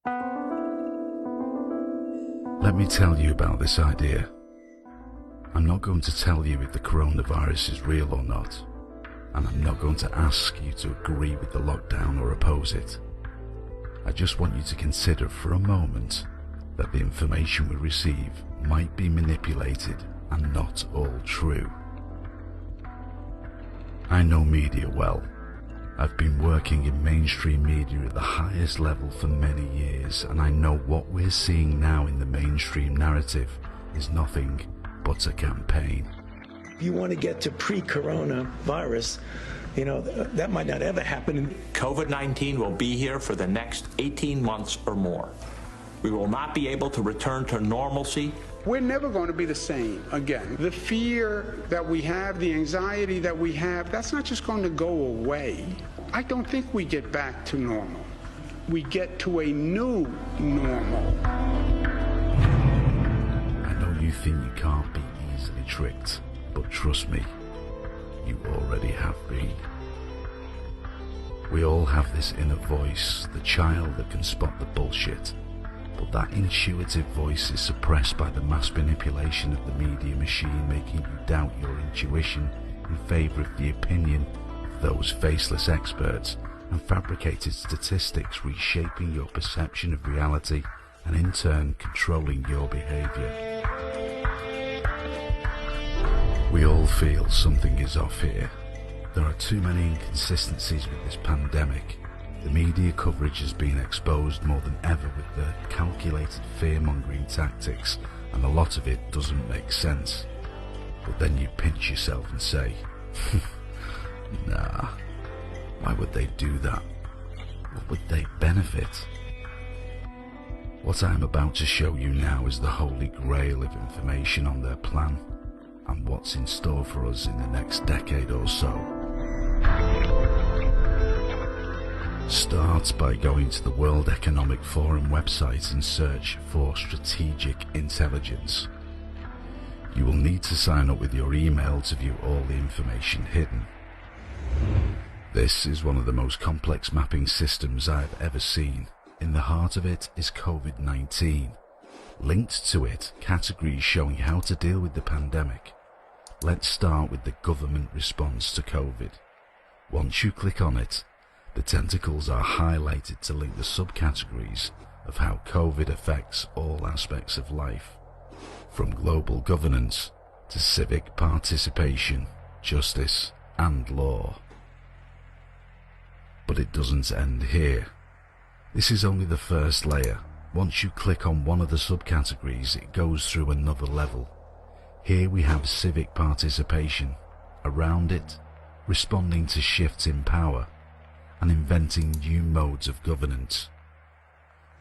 Let me tell you about this idea. I'm not going to tell you if the coronavirus is real or not, and I'm not going to ask you to agree with the lockdown or oppose it. I just want you to consider for a moment that the information we receive might be manipulated and not all true. I know media well. I've been working in mainstream media at the highest level for many years, and I know what we're seeing now in the mainstream narrative is nothing but a campaign. If you want to get to pre-coronavirus, that might not ever happen. COVID-19 will be here for the next 18 months or more. We will not be able to return to normalcy. We're never going to be the same again. The fear that we have, the anxiety that we have, that's not just going to go away. I don't think we get back to normal. We get to a new normal. I know you think you can't be easily tricked, but trust me, you already have been. We all have this inner voice, the child that can spot the bullshit. But that intuitive voice is suppressed by the mass manipulation of the media machine, making you doubt your intuition in favour of the opinion of those faceless experts, and fabricated statistics reshaping your perception of reality and in turn controlling your behaviour. We all feel something is off here. There are too many inconsistencies with this pandemic. The media coverage has been exposed more than ever with their calculated fear-mongering tactics, and a lot of it doesn't make sense. But then you pinch yourself and say, nah, why would they do that? What would they benefit? What I am about to show you now is the holy grail of information on their plan, and what's in store for us in the next decade or so. Start by going to the World Economic Forum website and search for strategic intelligence. You will need to sign up with your email to view all the information hidden. This is one of the most complex mapping systems I have ever seen. In the heart of it is COVID-19. Linked to it, categories showing how to deal with the pandemic. Let's start with the government response to COVID. Once you click on it, the tentacles are highlighted to link the subcategories of how COVID affects all aspects of life, from global governance to civic participation, justice and law. But it doesn't end here. This is only the first layer. Once you click on one of the subcategories, it goes through another level. Here we have civic participation. Around it, responding to shifts in power and inventing new modes of governance.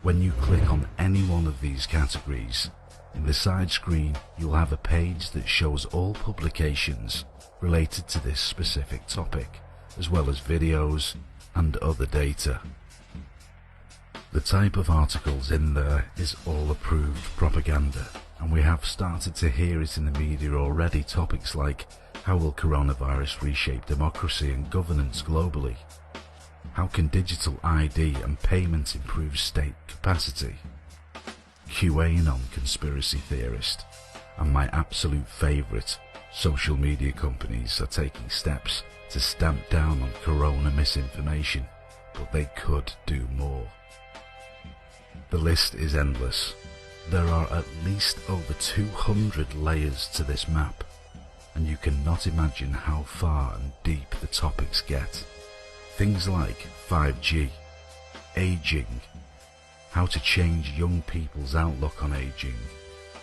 When you click on any one of these categories, in the side screen you'll have a page that shows all publications related to this specific topic, as well as videos and other data. The type of articles in there is all approved propaganda, and we have started to hear it in the media already. Topics like, how will coronavirus reshape democracy and governance globally? How can digital ID and payment improve state capacity? QAnon conspiracy theorist, and my absolute favourite, social media companies are taking steps to stamp down on corona misinformation, but they could do more. The list is endless. There are at least over 200 layers to this map, and you cannot imagine how far and deep the topics get. Things like 5G, aging, how to change young people's outlook on aging,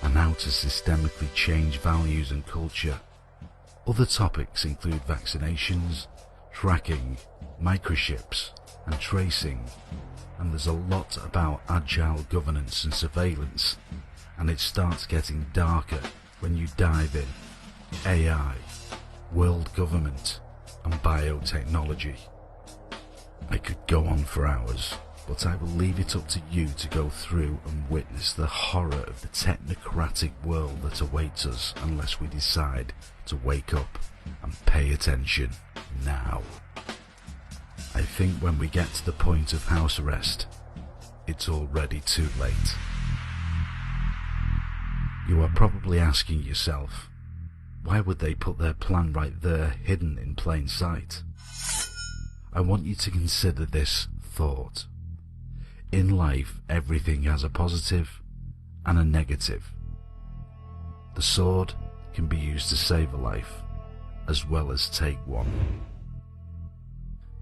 and how to systemically change values and culture. Other topics include vaccinations, tracking, microchips, and tracing, and there's a lot about agile governance and surveillance, and it starts getting darker when you dive in. AI, world government, and biotechnology. I could go on for hours, but I will leave it up to you to go through and witness the horror of the technocratic world that awaits us unless we decide to wake up and pay attention now. I think when we get to the point of house arrest, it's already too late. You are probably asking yourself, why would they put their plan right there, hidden in plain sight? I want you to consider this thought. In life, everything has a positive and a negative. The sword can be used to save a life, as well as take one.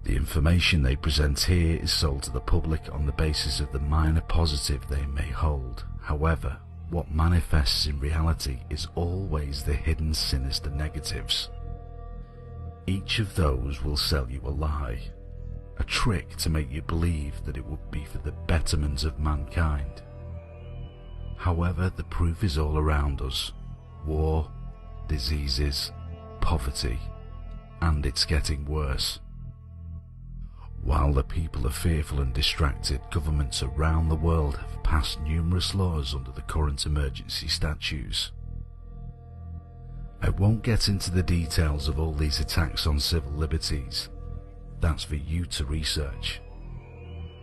The information they present here is sold to the public on the basis of the minor positive they may hold. However, what manifests in reality is always the hidden sinister negatives. Each of those will sell you a lie, a trick to make you believe that it would be for the betterment of mankind. However, the proof is all around us. War, diseases, poverty, and it's getting worse. While the people are fearful and distracted, governments around the world have passed numerous laws under the current emergency statutes. I won't get into the details of all these attacks on civil liberties. That's for you to research.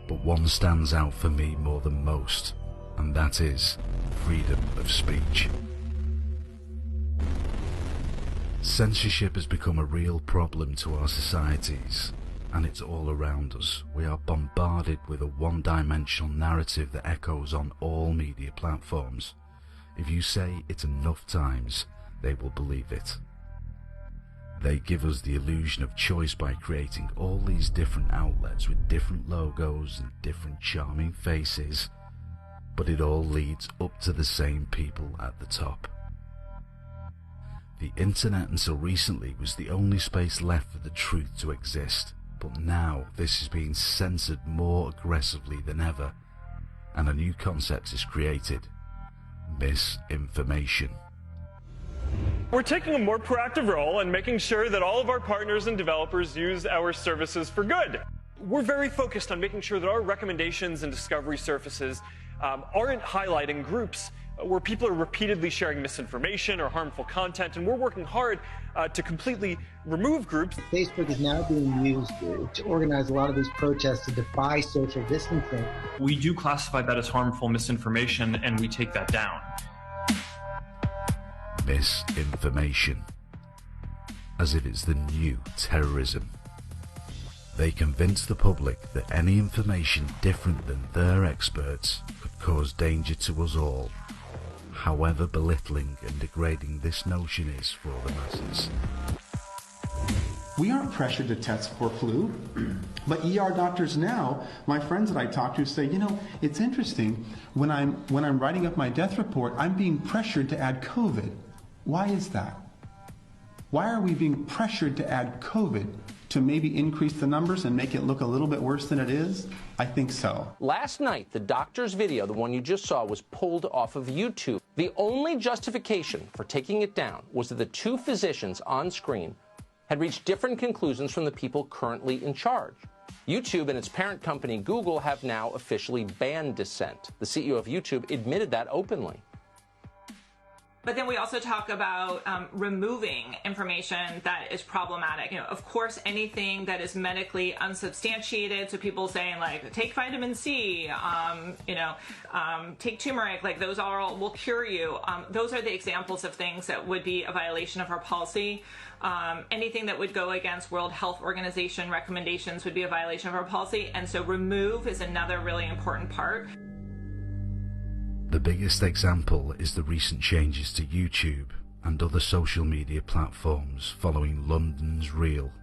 But one stands out for me more than most, and that is freedom of speech. Censorship has become a real problem to our societies, and it's all around us. We are bombarded with a one-dimensional narrative that echoes on all media platforms. If you say it enough times, they will believe it. They give us the illusion of choice by creating all these different outlets with different logos and different charming faces, but it all leads up to the same people at the top. The internet until recently was the only space left for the truth to exist, but now this is being censored more aggressively than ever, and a new concept is created: misinformation. We're taking a more proactive role in making sure that all of our partners and developers use our services for good. We're very focused on making sure that our recommendations and discovery surfaces aren't highlighting groups where people are repeatedly sharing misinformation or harmful content, and we're working hard to completely remove groups. Facebook is now being used to organize a lot of these protests to defy social distancing. We do classify that as harmful misinformation, and we take that down. Misinformation, as if it's the new terrorism. They convince the public that any information different than their experts could cause danger to us all, however belittling and degrading this notion is for the masses. We aren't pressured to test for flu, but ER doctors now, my friends that I talk to say, you know, it's interesting, when I'm writing up my death report, I'm being pressured to add COVID. Why is that? Why are we being pressured to add COVID? To maybe increase the numbers and make it look a little bit worse than it is? I think so. Last night, the doctor's video, the one you just saw, was pulled off of YouTube. The only justification for taking it down was that the two physicians on screen had reached different conclusions from the people currently in charge. YouTube and its parent company, Google, have now officially banned dissent. The CEO of YouTube admitted that openly. But then we also talk about removing information that is problematic. You know, of course, anything that is medically unsubstantiated, so people saying like, take vitamin C, take turmeric, like those all will cure you. Those are the examples of things that would be a violation of our policy. Anything that would go against World Health Organization recommendations would be a violation of our policy. And so remove is another really important part. The biggest example is the recent changes to YouTube and other social media platforms following London's Real,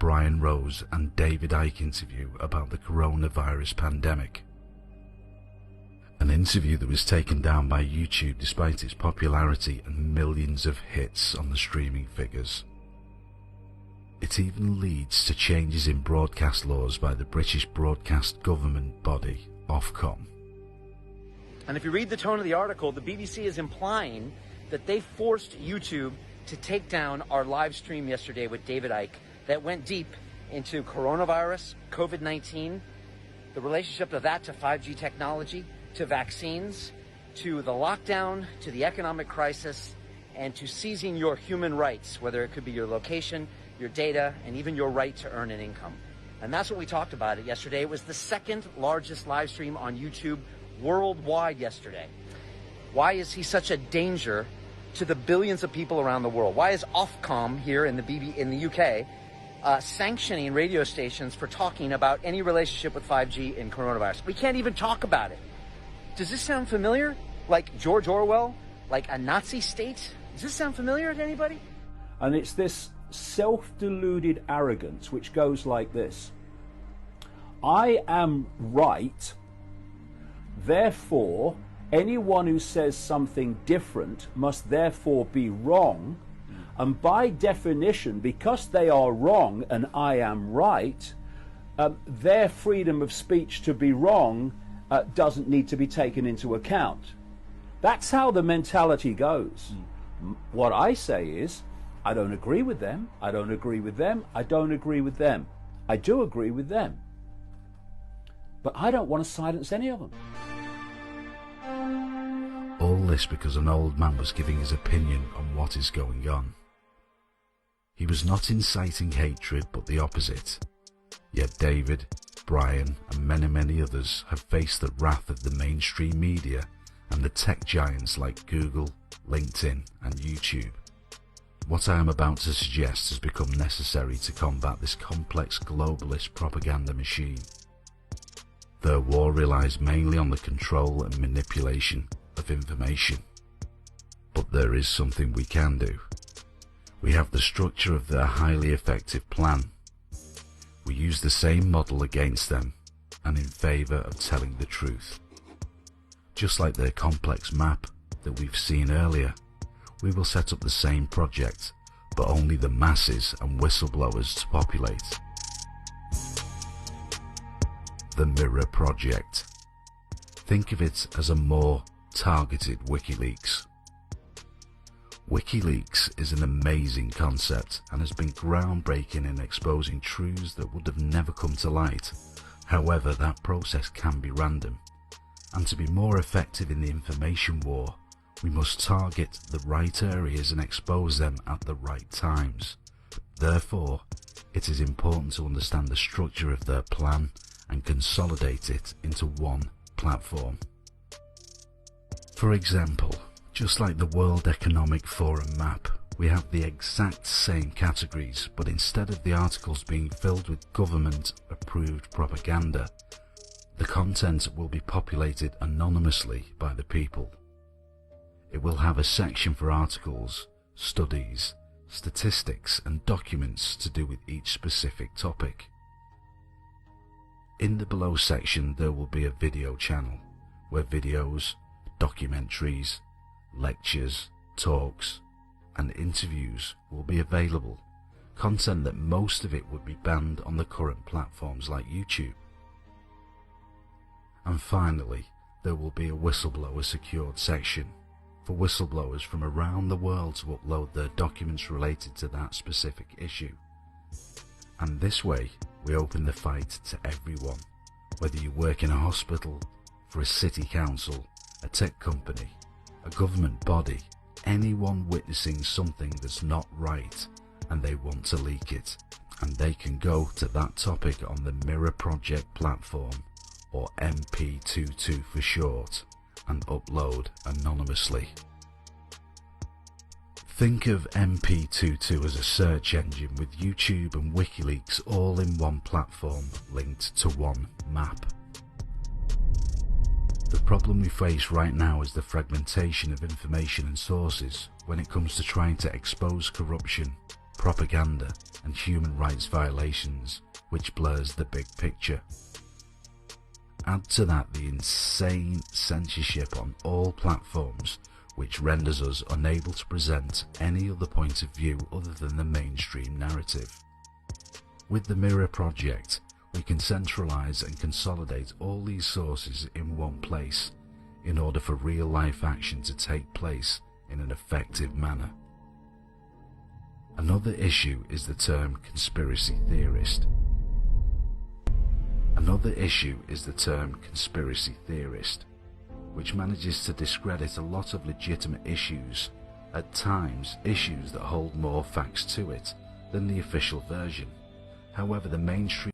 Brian Rose and David Icke interview about the coronavirus pandemic. An interview that was taken down by YouTube despite its popularity and millions of hits on the streaming figures. It even leads to changes in broadcast laws by the British broadcast government body, Ofcom. And if you read the tone of the article, the BBC is implying that they forced YouTube to take down our live stream yesterday with David Icke that went deep into coronavirus, COVID-19, the relationship of that to 5G technology, to vaccines, to the lockdown, to the economic crisis, and to seizing your human rights, whether it could be your location, your data, and even your right to earn an income. And that's what we talked about it yesterday. It was the second largest live stream on YouTube worldwide yesterday. Why is he such a danger to the billions of people around the world? Why is Ofcom here in the UK sanctioning radio stations for talking about any relationship with 5G and coronavirus? We can't even talk about it. Does this sound familiar? Like George Orwell? Like a Nazi state? Does this sound familiar to anybody? And it's this self-deluded arrogance which goes like this. I am right, therefore anyone who says something different must therefore be wrong, and by definition, because they are wrong and I am right, their freedom of speech to be wrong doesn't need to be taken into account. That's how the mentality goes. What I say is, I don't agree with them, I don't agree with them, I don't agree with them. I do agree with them. But I don't want to silence any of them. All this because an old man was giving his opinion on what is going on. He was not inciting hatred, but the opposite. Yet David, Brian, and many others have faced the wrath of the mainstream media and the tech giants like Google, LinkedIn, and YouTube. What I am about to suggest has become necessary to combat this complex globalist propaganda machine. Their war relies mainly on the control and manipulation of information. But there is something we can do. We have the structure of their highly effective plan. We use the same model against them and in favour of telling the truth. Just like their complex map that we've seen earlier, we will set up the same project, but only the masses and whistleblowers to populate. The Mirror Project. Think of it as a more targeted WikiLeaks. WikiLeaks is an amazing concept and has been groundbreaking in exposing truths that would have never come to light. However, that process can be random, and to be more effective in the information war, we must target the right areas and expose them at the right times. Therefore, it is important to understand the structure of their plan and consolidate it into one platform. For example, just like the World Economic Forum map, we have the exact same categories, but instead of the articles being filled with government-approved propaganda, the content will be populated anonymously by the people. It will have a section for articles, studies, statistics and documents to do with each specific topic. In the below section there will be a video channel where videos, documentaries, lectures, talks and interviews will be available, content that most of it would be banned on the current platforms like YouTube. And finally, there will be a whistleblower secured section for whistleblowers from around the world to upload their documents related to that specific issue. And this way, we open the fight to everyone, whether you work in a hospital, for a city council, a tech company, a government body, anyone witnessing something that's not right and they want to leak it, and they can go to that topic on the Mirror Project platform, or MP22 for short, and upload anonymously. Think of MP22 as a search engine with YouTube and WikiLeaks all in one platform linked to one map. The problem we face right now is the fragmentation of information and sources when it comes to trying to expose corruption, propaganda and human rights violations, which blurs the big picture. Add to that the insane censorship on all platforms, which renders us unable to present any other point of view other than the mainstream narrative. With the Mirror Project, we can centralize and consolidate all these sources in one place in order for real-life action to take place in an effective manner. Another issue is the term conspiracy theorist. Which manages to discredit a lot of legitimate issues, at times issues that hold more facts to it than the official version. However, the mainstream